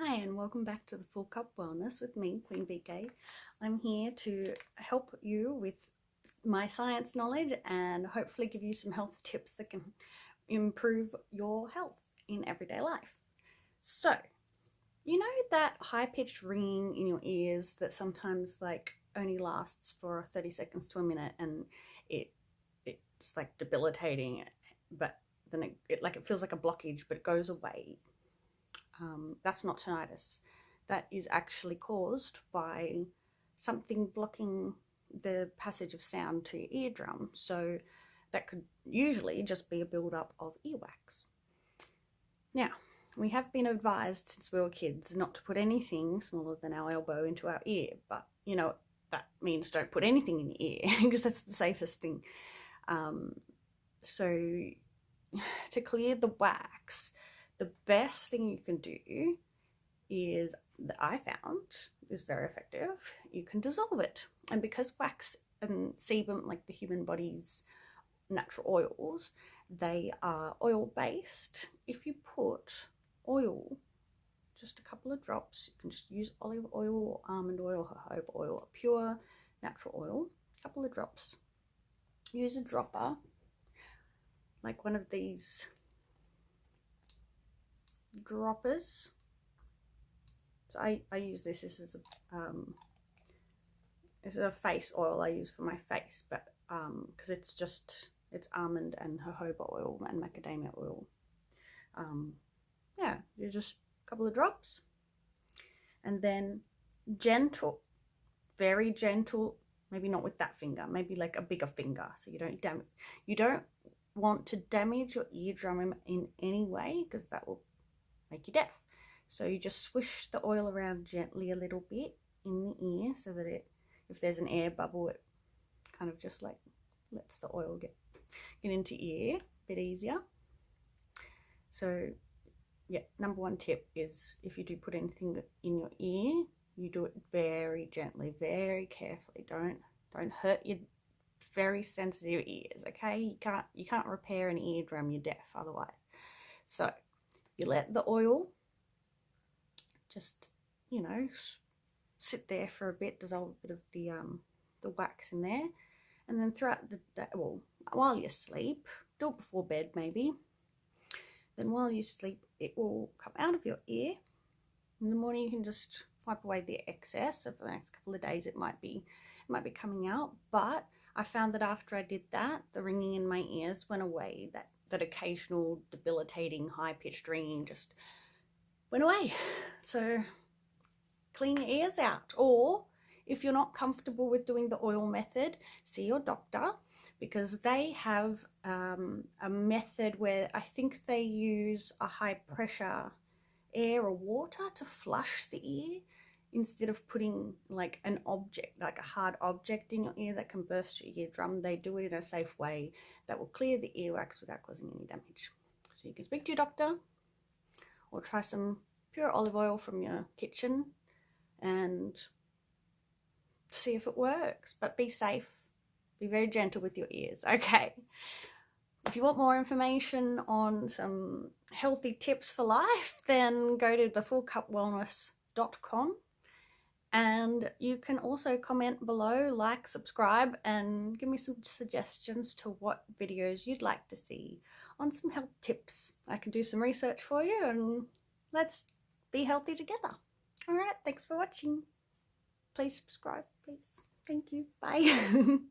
Hi and welcome back to the Full Cup Wellness with me, Queen VK. I'm here to help you with my science knowledge and hopefully give you some health tips that can improve your health in everyday life. So, you know that high-pitched ringing in your ears that sometimes only lasts for 30 seconds to a minute and it's like debilitating, but then it feels like a blockage, but it goes away. That's not tinnitus. That is actually caused by something blocking the passage of sound to your eardrum. So that could usually just be a build-up of earwax. Now, we have been advised since we were kids not to put anything smaller than our elbow into our ear, but you know, that means don't put anything in your ear because that's the safest thing. So to clear the wax, the best thing you can do is, that I found is very effective, you can dissolve it. And because wax and sebum, like the human body's natural oils, they are oil-based. If you put oil, just a couple of drops, you can just use olive oil or almond oil, jojoba oil, pure natural oil, a couple of drops. Use a dropper, like one of these droppers. So I use this is a face oil I use for my face, but because it's almond and jojoba oil and macadamia oil. Yeah, you just a couple of drops, and then gentle, very gentle, maybe not with that finger, maybe like a bigger finger, so you don't want to damage your eardrum in any way, because that will make you deaf. So you just swish the oil around gently a little bit in the ear, so that if there's an air bubble, it kind of just like lets the oil get into ear a bit easier. So yeah, number one tip is, if you do put anything in your ear, you do it very gently, very carefully. Don't hurt your very sensitive ears, okay? You can't repair an eardrum, you're deaf otherwise. So you let the oil just, you know, sit there for a bit, dissolve a bit of the wax in there, and then throughout the day, well, while you sleep, do it before bed maybe, then while you sleep it will come out of your ear. In the morning you can just wipe away the excess. So for the next couple of days it might be coming out, but I found that after I did that, the ringing in my ears went away. That occasional debilitating high-pitched ringing just went away. So clean your ears out. Or if you're not comfortable with doing the oil method, see your doctor, because they have a method where I think they use a high pressure air or water to flush the ear, instead of putting like an object, like a hard object in your ear that can burst your eardrum. They do it in a safe way that will clear the earwax without causing any damage. So you can speak to your doctor, or try some pure olive oil from your kitchen and see if it works. But be safe, be very gentle with your ears, okay? If you want more information on some healthy tips for life, then go to thefullcupwellness.com. And you can also comment below, like, subscribe, and give me some suggestions to what videos you'd like to see on some health tips. I can do some research for you, and let's be healthy together. All right, thanks for watching. Please subscribe, please. Thank you. Bye.